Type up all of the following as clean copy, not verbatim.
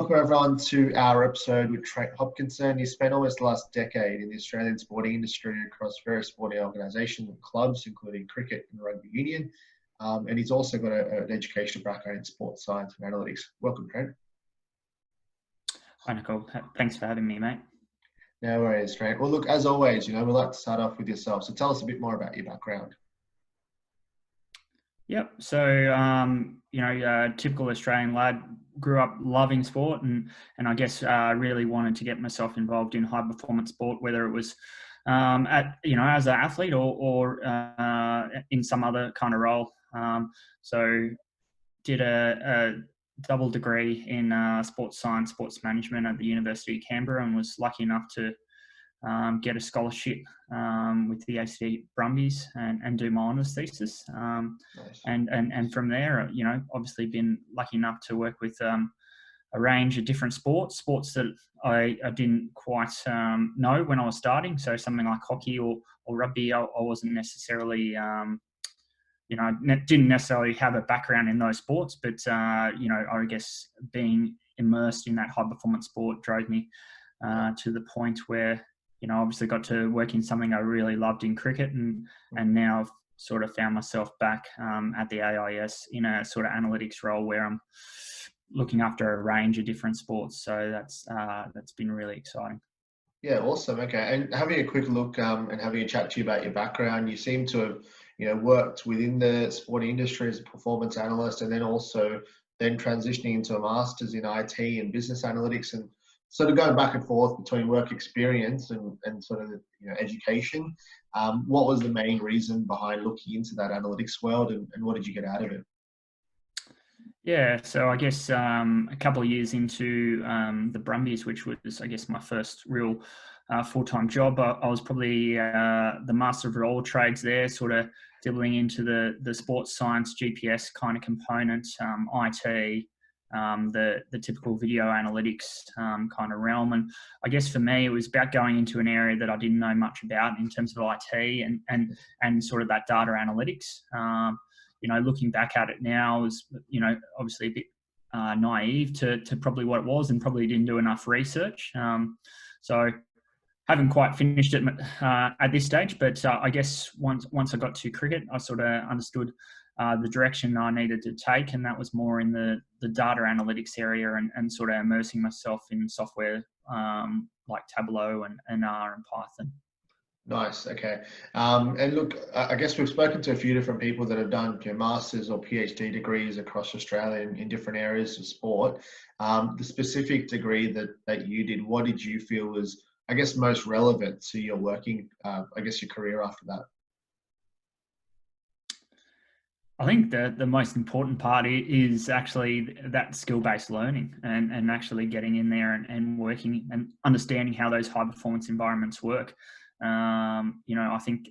welcome everyone to our episode with Trent Hopkinson. He spent almost the last decade in the Australian sporting industry across various sporting organisations and clubs, including cricket and rugby union. And he's also got an educational background in sports science and analytics. Welcome, Trent. Hi, Nicole. Thanks for having me, mate. No worries, Trent. Well, look, as always, we'd like to start off with yourself. So tell us a bit more about your background. Yep. So, typical Australian lad, grew up loving sport and I guess really wanted to get myself involved in high performance sport, whether it was as an athlete or in some other kind of role. So did a double degree in sports science, sports management at the University of Canberra, and was lucky enough to get a scholarship with the ACT Brumbies and do my honours thesis. Nice. And from there, obviously been lucky enough to work with a range of different sports that I didn't quite know when I was starting. So something like hockey or rugby, I wasn't necessarily, didn't necessarily have a background in those sports, but, I guess being immersed in that high performance sport drove me to the point where, obviously got to work in something I really loved in cricket, and now I've sort of found myself back at the AIS in a sort of analytics role where I'm looking after a range of different sports. So that's been really exciting. Yeah, awesome. Okay, and having a quick look and having a chat to you about your background, you seem to have worked within the sporting industry as a performance analyst, and then also transitioning into a master's in IT and business analytics, and sort of going back and forth between work experience and sort of education. What was the main reason behind looking into that analytics world, and what did you get out of it? Yeah, so I guess a couple of years into the Brumbies, which was, I guess, my first real full-time job, I was probably the master of all trades there, sort of dibbling into the sports science, GPS kind of component, IT, the typical video analytics kind of realm. And I guess for me, it was about going into an area that I didn't know much about in terms of IT and sort of that data analytics. Looking back at it now is, obviously a bit naive to probably what it was, and probably didn't do enough research. So haven't quite finished it at this stage, but I guess once I got to cricket, I sort of understood the direction I needed to take, and that was more in the data analytics area and sort of immersing myself in software like Tableau and R and Python. Nice. Okay. And look, I guess we've spoken to a few different people that have done masters or PhD degrees across Australia in different areas of sport. The specific degree that you did, what did you feel was, I guess, most relevant to your working, your career after that? I think the most important part is actually that skill-based learning and actually getting in there and working and understanding how those high performance environments work. I think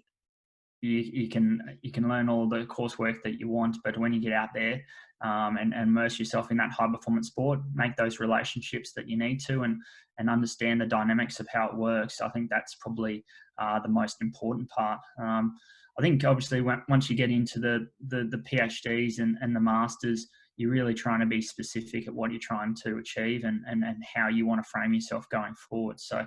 you can learn all the coursework that you want, but when you get out there and immerse yourself in that high performance sport, make those relationships that you need to and understand the dynamics of how it works, I think that's probably the most important part. I think obviously once you get into the PhDs and the masters, you're really trying to be specific at what you're trying to achieve and how you want to frame yourself going forward. So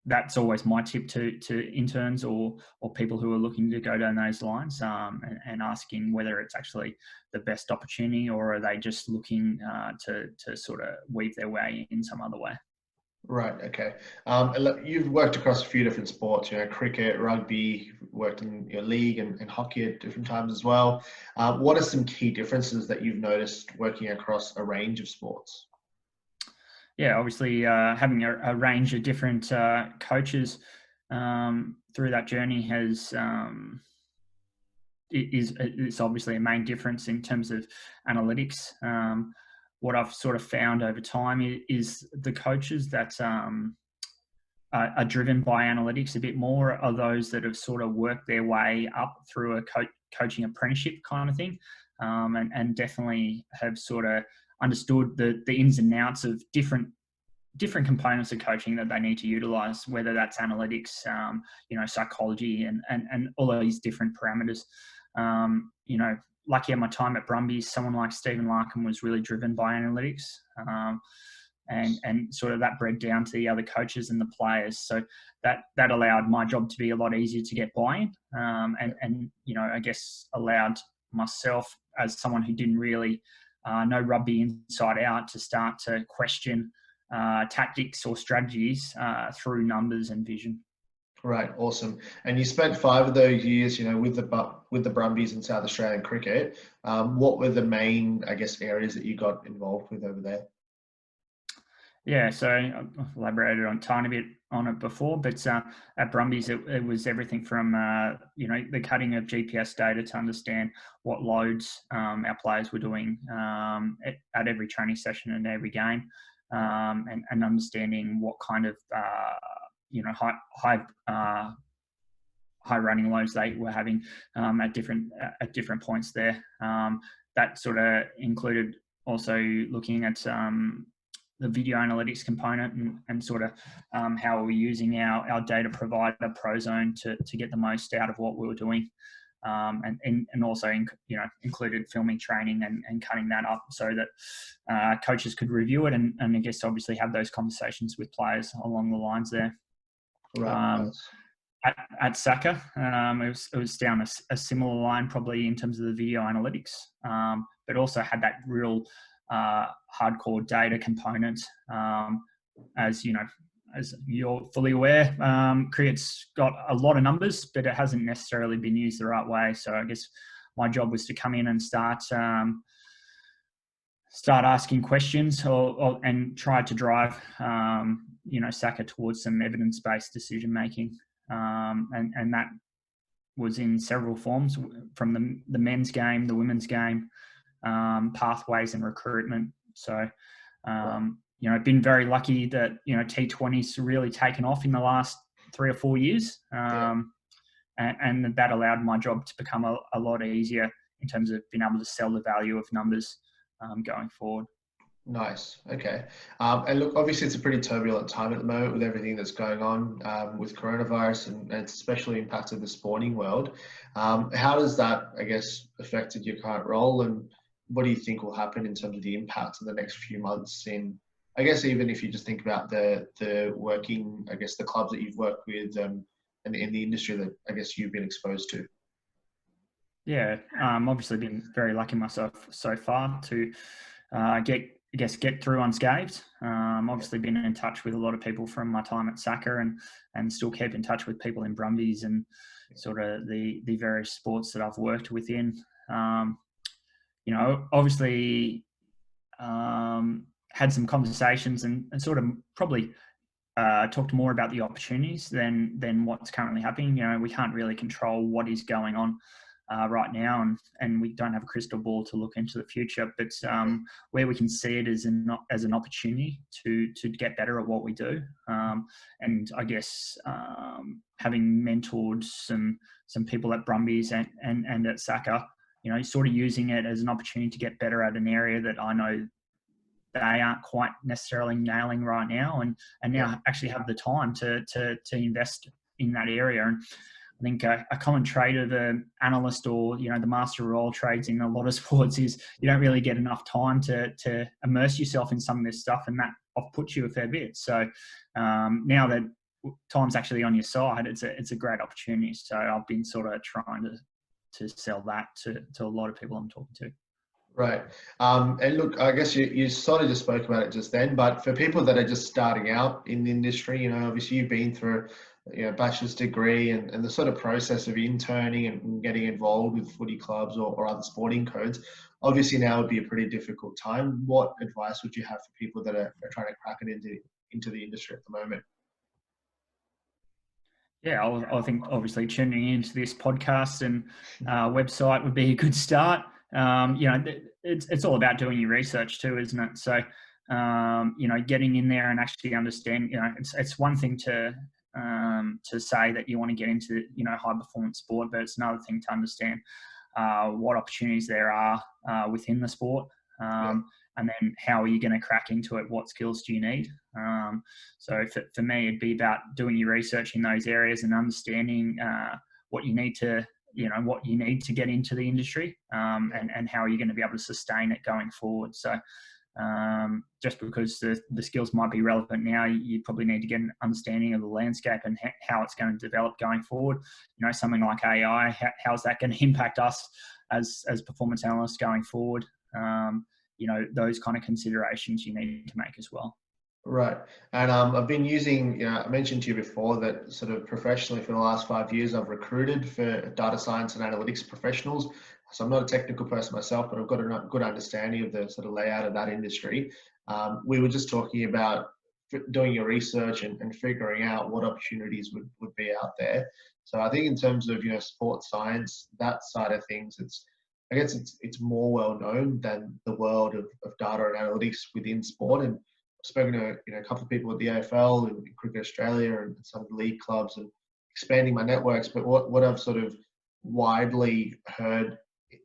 that's always my tip to interns or people who are looking to go down those lines, and asking whether it's actually the best opportunity, or are they just looking to sort of weave their way in some other way. Right. Okay. And look, you've worked across a few different sports, cricket, rugby, worked in your league and hockey at different times as well. What are some key differences that you've noticed working across a range of sports? Yeah, obviously having a range of different coaches through that journey it's obviously a main difference in terms of analytics. What I've sort of found over time is the coaches that are driven by analytics a bit more are those that have sort of worked their way up through a coaching apprenticeship kind of thing, and definitely have sort of understood the ins and outs of different components of coaching that they need to utilize, whether that's analytics, psychology and all of these different parameters. lucky at my time at Brumbies, someone like Stephen Larkham was really driven by analytics. And sort of that bred down to the other coaches and the players. So that allowed my job to be a lot easier to get buy-in, and I guess allowed myself, as someone who didn't really know rugby inside out, to start to question tactics or strategies through numbers and vision. Right, awesome. And you spent 5 of those years, with the Brumbies in South Australian cricket. What were the main, I guess, areas that you got involved with over there? Yeah, so I've elaborated on a tiny bit on it before, but at Brumbies, it was everything from, the cutting of GPS data to understand what loads our players were doing at every training session and every game, and understanding what kind of, high running loads they were having at different points there. That sort of included also looking at the video analytics component and sort of how we're using our data provider Prozone to get the most out of what we were doing, and also included filming training and cutting that up so that coaches could review it and I guess obviously have those conversations with players along the lines there. Right. At Saka, it was down a similar line, probably in terms of the video analytics, but also had that real hardcore data component. As you're fully aware, cricket's got a lot of numbers, but it hasn't necessarily been used the right way. So I guess my job was to come in and start asking questions and try to drive Saka towards some evidence-based decision making, and that was in several forms, from the men's game, the women's game, pathways and recruitment. So been very lucky that T20's really taken off in the last 3 or 4 years, and that allowed my job to become a lot easier in terms of being able to sell the value of numbers going forward. Nice. Okay. And look, obviously it's a pretty turbulent time at the moment with everything that's going on with coronavirus, and it's especially impacted the sporting world. How does that, I guess, affected your current role, and what do you think will happen in terms of the impact in the next few months in, I guess, even if you just think about the working, I guess, the clubs that you've worked with and in the industry that I guess you've been exposed to? Yeah, obviously been very lucky myself so far to get through unscathed. Obviously been in touch with a lot of people from my time at Saka and still keep in touch with people in Brumbies and sort of the various sports that I've worked within. Obviously had some conversations and sort of probably talked more about the opportunities than what's currently happening. We can't really control what is going on right now, and we don't have a crystal ball to look into the future. But where we can see it as an opportunity to get better at what we do, and I guess having mentored some people at Brumbies and at Saka, sort of using it as an opportunity to get better at an area that I know they aren't quite necessarily nailing right now, and now actually have the time to invest in that area. And I think a common trait of an analyst or the master role trades in a lot of sports is you don't really get enough time to immerse yourself in some of this stuff, and that off-puts you a fair bit. So now that time's actually on your side, it's a great opportunity. So I've been sort of trying to sell that to a lot of people I'm talking to. Right. And look, I guess you sort of just spoke about it just then, but for people that are just starting out in the industry, obviously you've been through a bachelor's degree and the sort of process of interning and getting involved with footy clubs or other sporting codes. Obviously now would be a pretty difficult time. What advice would you have for people that are trying to crack it into the industry at the moment? Yeah, I think obviously tuning into this podcast and website would be a good start. It's all about doing your research too, isn't it? So, getting in there and actually understand. It's one thing to say that you want to get into high performance sport, but it's another thing to understand what opportunities there are within the sport. And then how are you going to crack into it? What skills do you need? So for me, it'd be about doing your research in those areas and understanding what you need to what you need to get into the industry, and how are you going to be able to sustain it going forward. So just because the skills might be relevant now, you probably need to get an understanding of the landscape and how it's going to develop going forward. Something like AI, how's that going to impact us as performance analysts going forward? Those kind of considerations you need to make as well. Right. And I've been using, I mentioned to you before that sort of professionally for the last 5 years, I've recruited for data science and analytics professionals. So I'm not a technical person myself, but I've got a good understanding of the sort of layout of that industry. We were just talking about doing your research and figuring out what opportunities would be out there. So I think in terms of, sports science, that side of things, I guess it's more well known than the world of data and analytics within sport. And I've spoken to a couple of people at the AFL and Cricket Australia and some of the league clubs and expanding my networks. But what I've sort of widely heard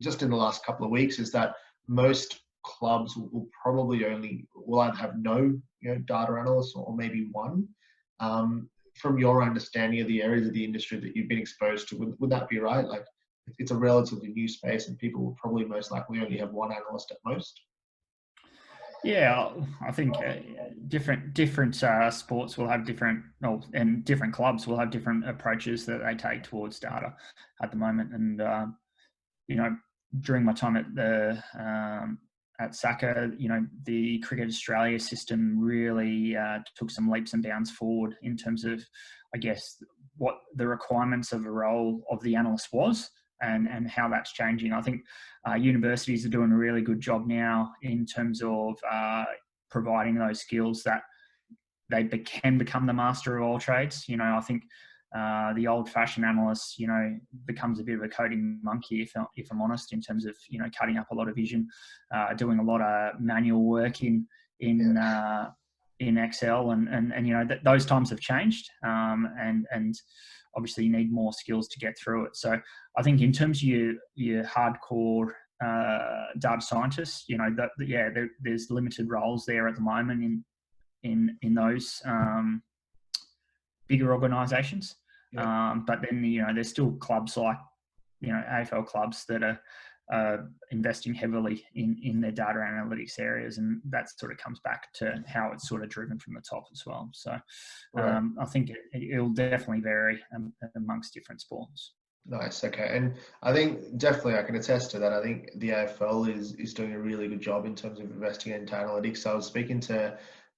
just in the last couple of weeks is that most clubs will either have no data analysts or maybe one. From your understanding of the areas of the industry that you've been exposed to, would that be right? Like, it's a relatively new space and people will probably most likely only have one analyst at most. Yeah, I think different sports will have and different clubs will have different approaches that they take towards data at the moment. And during my time at SACA, the Cricket Australia system really took some leaps and bounds forward in terms of, I guess, what the requirements of the role of the analyst was. And how that's changing. I think universities are doing a really good job now in terms of providing those skills that they can become the master of all trades. I think the old-fashioned analyst, becomes a bit of a coding monkey, if I'm honest, in terms of cutting up a lot of vision, doing a lot of manual work in Excel, and those times have changed, and obviously you need more skills to get through it. So I think in terms of your hardcore data scientists, there's limited roles there at the moment in those bigger organisations. Yeah. But then there's still clubs like AFL clubs that are investing heavily in their data analytics areas, and that sort of comes back to how it's sort of driven from the top as well. So right. I think it'll definitely vary amongst different sports. Nice. Okay. And I think definitely I can attest to that. I think the AFL is doing a really good job in terms of investing into analytics. So I was speaking to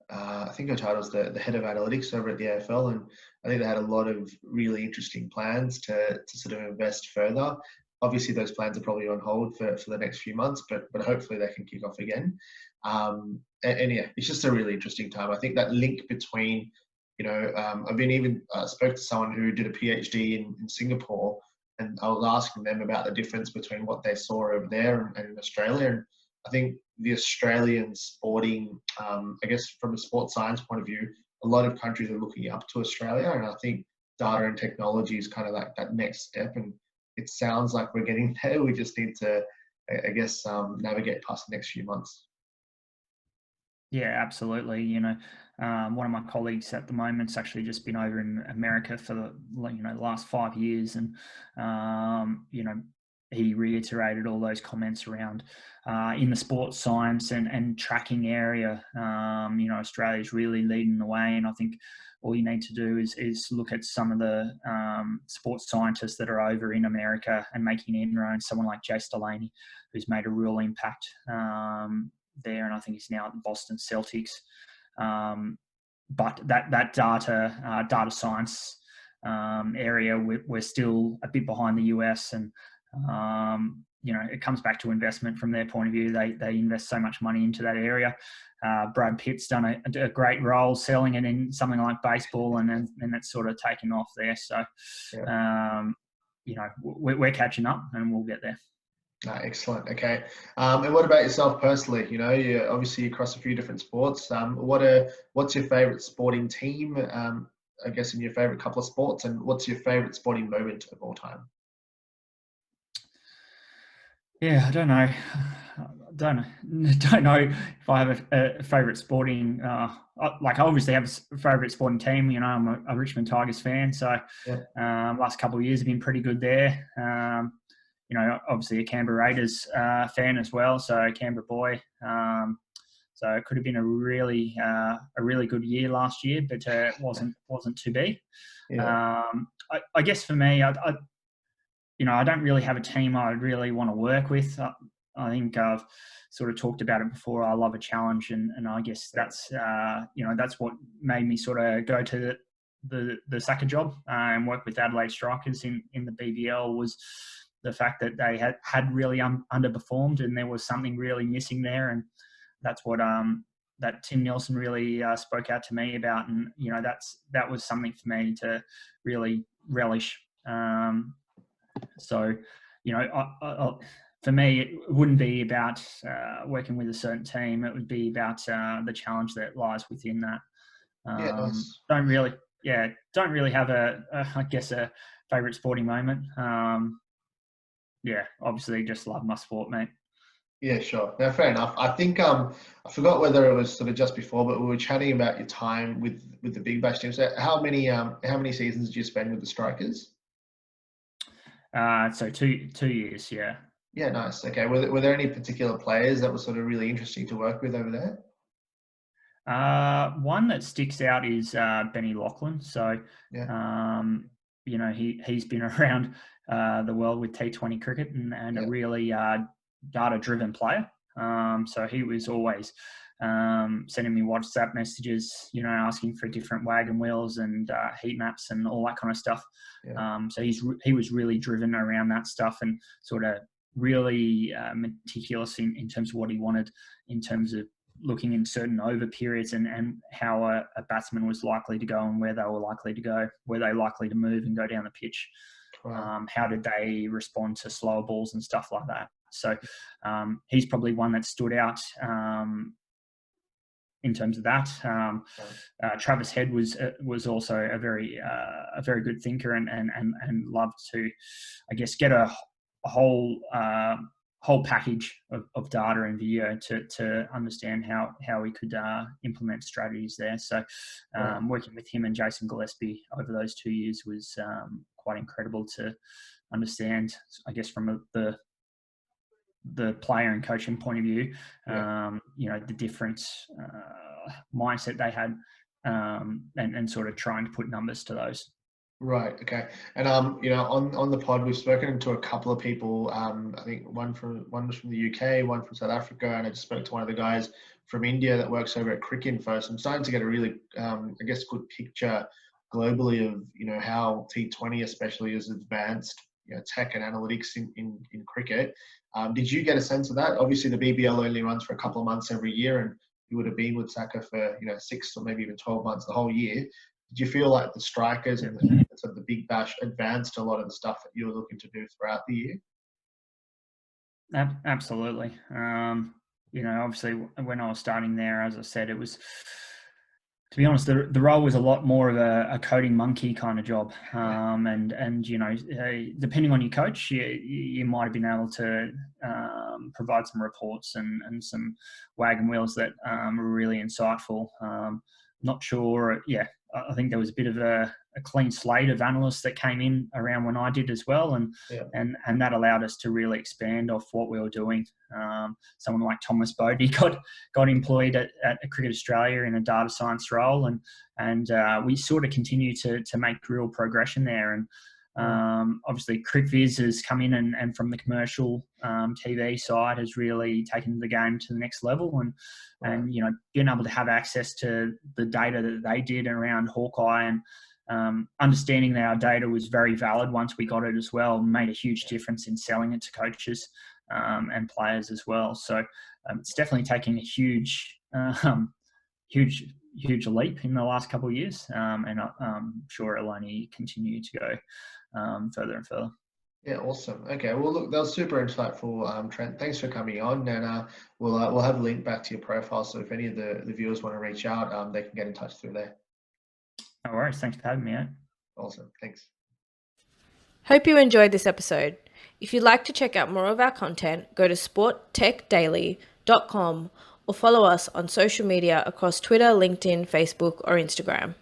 I think her title's the head of analytics over at the AFL, and I think they had a lot of really interesting plans to sort of invest further. Obviously, those plans are probably on hold for the next few months, but hopefully they can kick off again. And yeah, it's just a really interesting time. I think that link between, I've been even spoke to someone who did a PhD in Singapore, and I was asking them about the difference between what they saw over there and in Australia. And I think the Australian sporting, I guess from a sports science point of view, a lot of countries are looking up to Australia, and I think data and technology is kind of like that next step. And it sounds like we're getting there. We just need to, I guess, navigate past the next few months. Yeah, absolutely. One of my colleagues at the moment's actually just been over in America for the last 5 years, and he reiterated all those comments around in the sports science and tracking area. Australia's really leading the way, and I think all you need to do is look at some of the sports scientists that are over in America and making inroads. Someone like Jace Delaney, who's made a real impact there, and I think he's now at the Boston Celtics. But that data science area, we're still a bit behind the US, and it comes back to investment from their point of view. They invest so much money into that area. Brad Pitt's done a great role selling it in something like baseball, and then it's sort of taken off there. So, yeah. We're catching up, and we'll get there. Excellent. Okay. And what about yourself personally? You obviously across a few different sports. What's your favorite sporting team? I guess in your favorite couple of sports, and what's your favorite sporting moment of all time? Yeah, I don't know. don't know if I have a favorite sporting. Like I obviously have a favorite sporting team. You know, I'm a Richmond Tigers fan, so Yeah. last couple of years have been pretty good there. You know, obviously a Canberra Raiders fan as well, so Canberra boy. So it could have been a really good year last year, but it wasn't to be. Yeah. I guess for me, you know, I don't really have a team I really want to work with. I think I've sort of talked about it before. I love a challenge, and I guess that's you know, that's what made me sort of go to the Saka job and work with Adelaide Strikers in the BBL, was the fact that they had really underperformed, and there was something really missing there, and that's what that Tim Nielsen really spoke out to me about, and you know, that was something for me to really relish. So, you know, for me, it wouldn't be about working with a certain team. It would be about the challenge that lies within that. Yeah, nice. Don't really have I guess, a favorite sporting moment. Yeah, obviously just love my sport, mate. Yeah, sure. No, fair enough. I think I forgot whether it was sort of just before, but we were chatting about your time with the Big Bash team. So how many seasons did you spend with the Strikers? So two years, yeah. Yeah, nice. Okay. Were there any particular players that were sort of really interesting to work with over there? One that sticks out is Benny Lachlan. So, Yeah. you know, he's been around the world with T20 cricket and a Yeah. really data-driven player. So he was always sending me WhatsApp messages, you know, asking for different wagon wheels and heat maps and all that kind of stuff. Yeah. So he was really driven around that stuff and sort of really meticulous in terms of what he wanted, in terms of looking in certain over periods and how a batsman was likely to go and where they were likely to go, were they likely to move and go down the pitch. Wow. How did they respond to slower balls and stuff like that? So he's probably one that stood out in terms of that. Travis Head was also a very good thinker and loved to, I guess, get a whole package of data and video to understand how we could implement strategies there. So working with him and Jason Gillespie over those 2 years was quite incredible to understand, I guess, from the player and coaching point of view, you know, the different mindset they had, and sort of trying to put numbers to those. Right. Okay. And you know, on the pod, we've spoken to a couple of people. I think one was from the UK, one from South Africa, and I just spoke to one of the guys from India that works over at Cricinfo. So I'm starting to get a really, I guess, good picture globally of, you know, how T20 especially is advanced, you know, tech and analytics in cricket. Did you get a sense of that? Obviously, the BBL only runs for a couple of months every year, and you would have been with Saka for, you know, 6 or maybe even 12 months, the whole year. Did you feel like the Strikers and the Big Bash advanced a lot of the stuff that you were looking to do throughout the year? Absolutely. You know, obviously when I was starting there, as I said, it was, to be honest, the role was a lot more of a coding monkey kind of job. And you know, depending on your coach, you might have been able to provide some reports and some wagon wheels that were really insightful. Not sure. Yeah, I think there was a bit of a clean slate of analysts that came in around when I did as well, and that allowed us to really expand off what we were doing. Someone like Thomas Bodie got employed at Cricket Australia in a data science role, and we sort of continue to make real progression there. And obviously, CritViz has come in and from the commercial TV side has really taken the game to the next level, and you know, being able to have access to the data that they did around Hawkeye and understanding that our data was very valid once we got it as well made a huge difference in selling it to coaches and players as well. So it's definitely taken a huge leap in the last couple of years, and I'm sure it'll only continue to go further and further. Yeah, awesome. Okay, well, look, that was super insightful, Trent. Thanks for coming on, and we'll have a link back to your profile. So if any of the viewers want to reach out, they can get in touch through there. No worries. Thanks for having me out. Awesome. Thanks. Hope you enjoyed this episode. If you'd like to check out more of our content, go to sporttechdaily.com or follow us on social media across Twitter, LinkedIn, Facebook, or Instagram.